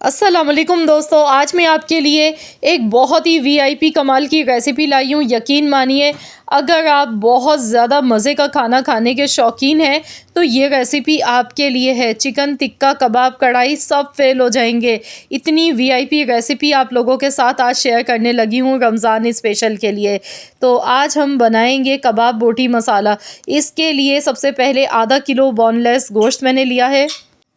अस्सलाम वालेकुम दोस्तों, आज मैं आपके लिए एक बहुत ही वीआईपी कमाल की रेसिपी लाई हूँ। यकीन मानिए, अगर आप बहुत ज़्यादा मज़े का खाना खाने के शौकीन हैं तो ये रेसिपी आपके लिए है। चिकन टिक्का कबाब कढ़ाई सब फेल हो जाएंगे। इतनी वीआईपी रेसिपी आप लोगों के साथ आज शेयर करने लगी हूँ रमज़ान स्पेशल के लिए। तो आज हम बनाएंगे कबाब बोटी मसाला। इसके लिए सबसे पहले आधा किलो बोनलेस गोश्त मैंने लिया है।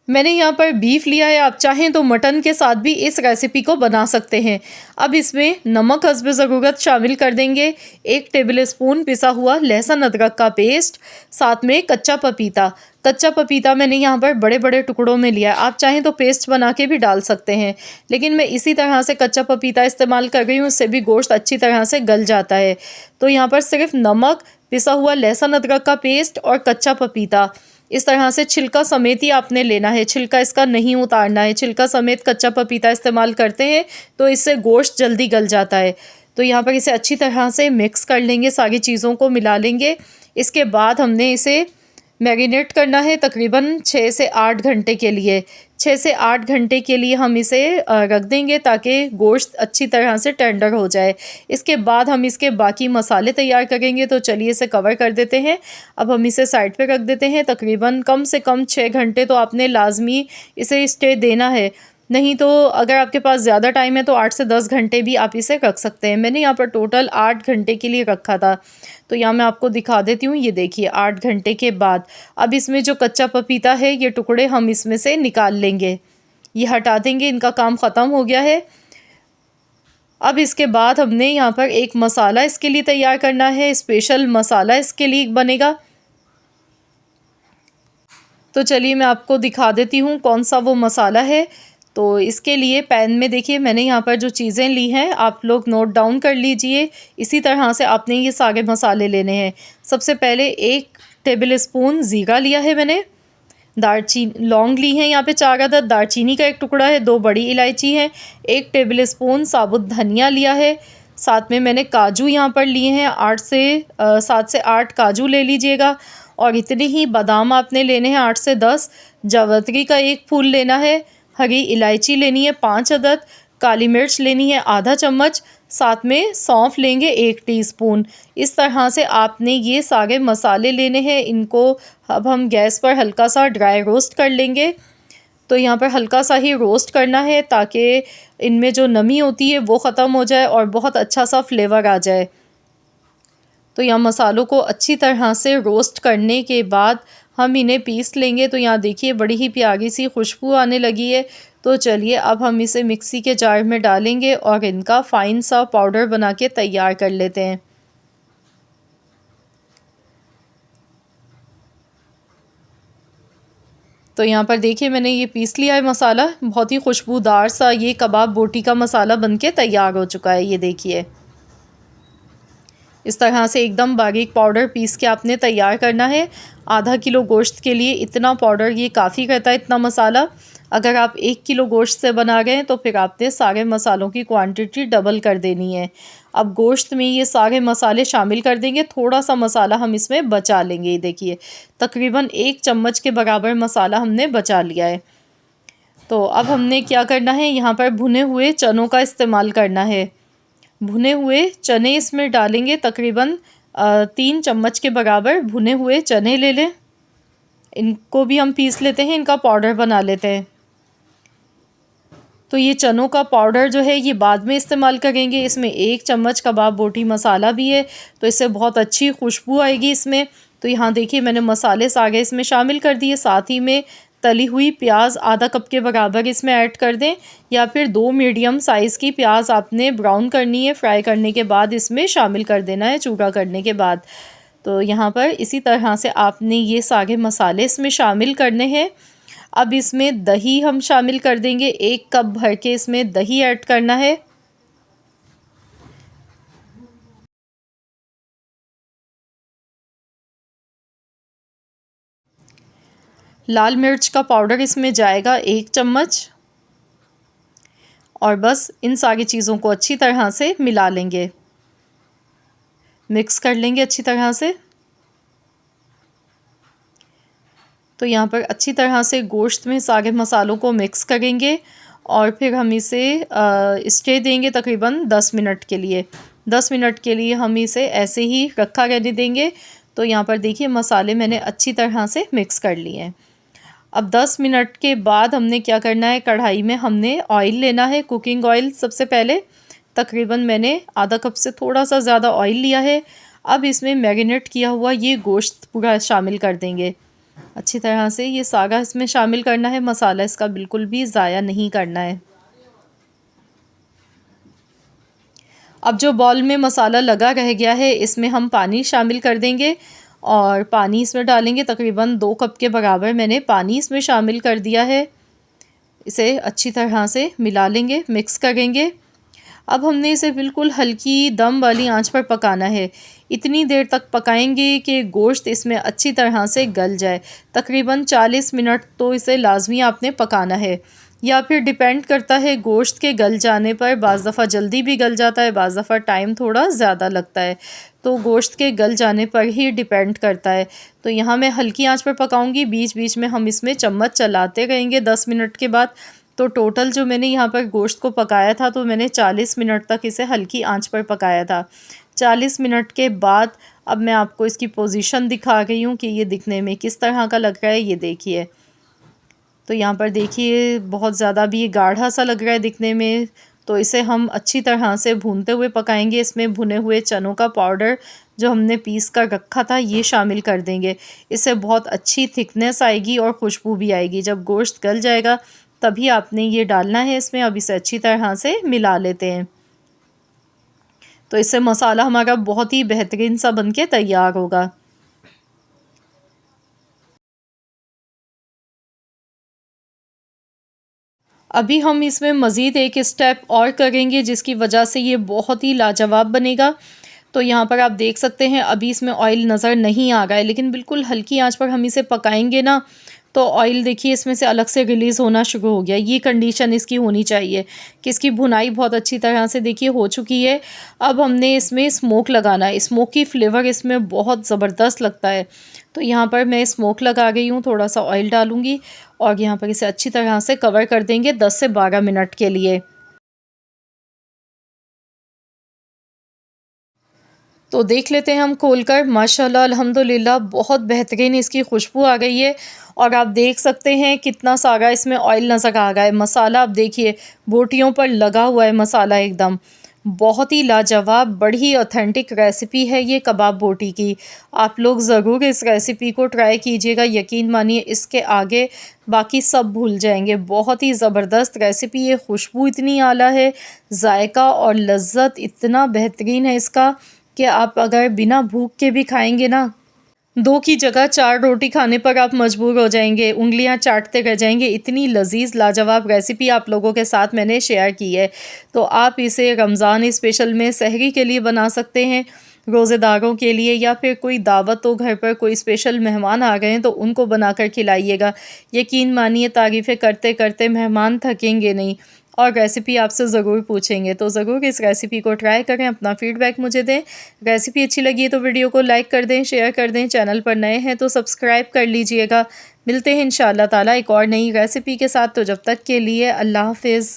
मैंने यहाँ पर बीफ लिया है, आप चाहें तो मटन के साथ भी इस रेसिपी को बना सकते हैं। अब इसमें नमक हस्ब ज़रूरत शामिल कर देंगे, 1 टेबल स्पून पिसा हुआ लहसुन अदरक का पेस्ट, साथ में कच्चा पपीता। कच्चा पपीता मैंने यहाँ पर बड़े बड़े टुकड़ों में लिया है, आप चाहें तो पेस्ट बना के भी डाल सकते हैं, लेकिन मैं इसी तरह से कच्चा पपीता इस्तेमाल कर रही हूँ, इससे भी गोश्त अच्छी तरह से गल जाता है। तो यहाँ पर सिर्फ नमक, पिसा हुआ लहसुन अदरक का पेस्ट और कच्चा पपीता इस तरह से छिलका समेत ही आपने लेना है, छिलका इसका नहीं उतारना है। छिलका समेत कच्चा पपीता इस्तेमाल करते हैं तो इससे गोश्त जल्दी गल जाता है। तो यहाँ पर इसे अच्छी तरह से मिक्स कर लेंगे, सारी चीज़ों को मिला लेंगे। इसके बाद हमने इसे मैरिनेट करना है तकरीबन 6 से 8 घंटे के लिए। 6 से 8 घंटे के लिए हम इसे रख देंगे ताकि गोश्त अच्छी तरह से टेंडर हो जाए। इसके बाद हम इसके बाकी मसाले तैयार करेंगे, तो चलिए इसे कवर कर देते हैं। अब हम इसे साइड पे रख देते हैं। तकरीबन कम से कम 6 घंटे तो आपने लाजमी इसे स्टे देना है, नहीं तो अगर आपके पास ज़्यादा टाइम है तो 8 से 10 घंटे भी आप इसे रख सकते हैं। मैंने यहाँ पर टोटल 8 घंटे के लिए रखा था, तो यहाँ मैं आपको दिखा देती हूँ। ये देखिए 8 घंटे के बाद अब इसमें जो कच्चा पपीता है ये टुकड़े हम इसमें से निकाल लेंगे, ये हटा देंगे, इनका काम ख़त्म हो गया है। अब इसके बाद हमने यहाँ पर एक मसाला इसके लिए तैयार करना है, स्पेशल मसाला इसके लिए बनेगा। तो चलिए मैं आपको दिखा देती हूँ कौन सा वो मसाला है। तो इसके लिए पैन में देखिए मैंने यहाँ पर जो चीज़ें ली हैं आप लोग नोट डाउन कर लीजिए। इसी तरह से आपने ये सारे मसाले लेने हैं। सबसे पहले 1 टेबल स्पून ज़ीरा लिया है मैंने, दालचीनी लौंग ली हैं यहाँ पे 4 अदद, दालचीनी का 1 टुकड़ा है, 2 बड़ी इलायची हैं, 1 टेबल स्पून साबुत धनिया लिया है, साथ में मैंने काजू यहाँ पर लिए हैं 7 से 8 काजू ले लीजिएगा, और इतने ही बादाम आपने लेने हैं 8 से 10, जावित्री का 1 फूल लेना है, हरी इलायची लेनी है 5 अदद, काली मिर्च लेनी है आधा चम्मच, साथ में सौंफ लेंगे 1 टीस्पून। इस तरह से आपने ये सारे मसाले लेने हैं। इनको अब हम गैस पर हल्का सा ड्राई रोस्ट कर लेंगे। तो यहाँ पर हल्का सा ही रोस्ट करना है ताकि इनमें जो नमी होती है वो ख़त्म हो जाए और बहुत अच्छा सा फ्लेवर आ जाए। तो यहाँ मसालों को अच्छी तरह से रोस्ट करने के बाद हम इन्हें पीस लेंगे। तो यहाँ देखिए बड़ी ही प्यारी सी खुशबू आने लगी है। तो चलिए अब हम इसे मिक्सी के जार में डालेंगे और इनका फ़ाइन सा पाउडर बना के तैयार कर लेते हैं। तो यहाँ पर देखिए मैंने ये पीस लिया है मसाला, बहुत ही खुशबूदार सा ये कबाब बोटी का मसाला बनके तैयार हो चुका है। ये देखिए इस तरह से एकदम बारीक पाउडर पीस के आपने तैयार करना है। आधा किलो गोश्त के लिए इतना पाउडर ये काफ़ी करता है, इतना मसाला। अगर आप 1 किलो गोश्त से बना गए तो फिर आपने सारे मसालों की क्वांटिटी डबल कर देनी है। अब गोश्त में ये सारे मसाले शामिल कर देंगे, थोड़ा सा मसाला हम इसमें बचा लेंगे। ये देखिए तकरीबन 1 चम्मच के बराबर मसाला हमने बचा लिया है। तो अब हमने क्या करना है, यहाँ पर भुने हुए चनों का इस्तेमाल करना है। भुने हुए चने इसमें डालेंगे, तकरीबन 3 चम्मच के बराबर भुने हुए चने ले लें। इनको भी हम पीस लेते हैं, इनका पाउडर बना लेते हैं। तो ये चनों का पाउडर जो है ये बाद में इस्तेमाल करेंगे। इसमें 1 चम्मच कबाब बोटी मसाला भी है, तो इससे बहुत अच्छी खुशबू आएगी इसमें। तो यहाँ देखिए मैंने मसाले सारे इसमें शामिल कर दिए। साथ ही में तली हुई प्याज आधा कप के बराबर इसमें ऐड कर दें, या फिर 2 मीडियम साइज़ की प्याज आपने ब्राउन करनी है, फ्राई करने के बाद इसमें शामिल कर देना है, चूड़ा करने के बाद। तो यहाँ पर इसी तरह से आपने ये सारे मसाले इसमें शामिल करने हैं। अब इसमें दही हम शामिल कर देंगे, 1 कप भर के इसमें दही ऐड करना है। लाल मिर्च का पाउडर इसमें जाएगा 1 चम्मच, और बस इन सारी चीज़ों को अच्छी तरह से मिला लेंगे, मिक्स कर लेंगे अच्छी तरह से। तो यहाँ पर अच्छी तरह से गोश्त में सारे मसालों को मिक्स करेंगे और फिर हम इसे स्टे देंगे तकरीबन 10 मिनट के लिए। 10 मिनट के लिए हम इसे ऐसे ही रखा रहने देंगे। तो यहाँ पर देखिए मसाले मैंने अच्छी तरह से मिक्स कर लिए हैं। अब 10 मिनट के बाद हमने क्या करना है, कढ़ाई में हमने ऑयल लेना है, कुकिंग ऑयल। सबसे पहले तकरीबन मैंने आधा कप से थोड़ा सा ज़्यादा ऑयल लिया है। अब इसमें मैरिनेट किया हुआ ये गोश्त पूरा शामिल कर देंगे। अच्छी तरह से ये सारा इसमें शामिल करना है, मसाला इसका बिल्कुल भी ज़ाया नहीं करना है। अब जो बॉल में मसाला लगा रह गया है इसमें हम पानी शामिल कर देंगे और पानी इसमें डालेंगे। तकरीबन 2 कप के बराबर मैंने पानी इसमें शामिल कर दिया है। इसे अच्छी तरह से मिला लेंगे, मिक्स करेंगे। अब हमने इसे बिल्कुल हल्की दम वाली आंच पर पकाना है। इतनी देर तक पकाएंगे कि गोश्त इसमें अच्छी तरह से गल जाए। तकरीबन 40 मिनट तो इसे लाजमी आपने पकाना है, या फिर डिपेंड करता है गोश्त के गल जाने पर। बाज़ दफ़ा जल्दी भी गल जाता है, बाज़ दफ़ा टाइम थोड़ा ज़्यादा लगता है। तो गोश्त के गल जाने पर ही डिपेंड करता है। तो यहाँ मैं हल्की आंच पर पकाऊंगी, बीच बीच में हम इसमें चम्मच चलाते रहेंगे 10 मिनट के बाद। तो टोटल जो मैंने यहाँ पर गोश्त को पकाया था तो मैंने 40 मिनट तक इसे हल्की आंच पर पकाया था। 40 मिनट के बाद अब मैं आपको इसकी पोजीशन दिखा रही हूँ कि ये दिखने में किस तरह का लग रहा है। ये देखिए, तो यहाँ पर देखिए बहुत ज़्यादा भी गाढ़ा सा लग रहा है दिखने में। तो इसे हम अच्छी तरह से भूनते हुए पकाएंगे। इसमें भुने हुए चनों का पाउडर जो हमने पीस कर रखा था ये शामिल कर देंगे। इससे बहुत अच्छी थिकनेस आएगी और खुशबू भी आएगी। जब गोश्त गल जाएगा तभी आपने ये डालना है इसमें। अब इसे अच्छी तरह से मिला लेते हैं। तो इससे मसाला हमारा बहुत ही बेहतरीन सा बनके तैयार होगा। अभी हम इसमें मज़ीद एक स्टेप और करेंगे जिसकी वजह से ये बहुत ही लाजवाब बनेगा। तो यहाँ पर आप देख सकते हैं अभी इसमें ऑयल नज़र नहीं आ रहा है, लेकिन बिल्कुल हल्की आंच पर हम इसे पकाएंगे ना तो ऑयल देखिए इसमें से अलग से रिलीज़ होना शुरू हो गया। ये कंडीशन इसकी होनी चाहिए कि इसकी भुनाई बहुत अच्छी तरह से देखिए हो चुकी है। अब हमने इसमें स्मोक लगाना है। स्मोक की फ्लेवर इसमें बहुत ज़बरदस्त लगता है। तो यहाँ पर मैं स्मोक लगा गई हूँ, थोड़ा सा ऑयल डालूँगी और यहाँ पर इसे अच्छी तरह से कवर कर देंगे 10 से 12 मिनट के लिए। तो देख लेते हैं हम खोलकर। माशाल्लाह अल्हम्दुलिल्लाह बहुत बेहतरीन इसकी खुशबू आ गई है। और आप देख सकते हैं कितना सारा इसमें ऑयल नज़र आ रहा है। मसाला आप देखिए बोटियों पर लगा हुआ है मसाला एकदम। बहुत ही लाजवाब, बड़ी ऑथेंटिक रेसिपी है ये कबाब बोटी की। आप लोग ज़रूर इस रेसिपी को ट्राई कीजिएगा। यकीन मानिए इसके आगे बाकी सब भूल जाएंगे। बहुत ही ज़बरदस्त रेसिपी है। खुशबू इतनी आला है, जायका और लज़्ज़त इतना बेहतरीन है इसका कि आप अगर बिना भूख के भी खाएंगे ना, 2 की जगह 4 रोटी खाने पर आप मजबूर हो जाएंगे, उंगलियां चाटते रह जाएंगे। इतनी लजीज लाजवाब रेसिपी आप लोगों के साथ मैंने शेयर की है। तो आप इसे रमज़ान स्पेशल में सहरी के लिए बना सकते हैं, रोज़ेदारों के लिए, या फिर कोई दावत हो घर पर, कोई स्पेशल मेहमान आ गए हैं तो उनको बनाकर खिलाइएगा। यकीन मानिए तारीफ़ें करते करते मेहमान थकेंगे नहीं और रेसिपी आपसे ज़रूर पूछेंगे। तो ज़रूर इस रेसिपी को ट्राई करें, अपना फ़ीडबैक मुझे दें। रेसिपी अच्छी लगी है तो वीडियो को लाइक कर दें, शेयर कर दें। चैनल पर नए हैं तो सब्सक्राइब कर लीजिएगा। मिलते हैं इंशाअल्लाह ताला एक और नई रेसिपी के साथ। तो जब तक के लिए अल्लाह हाफ़िज़।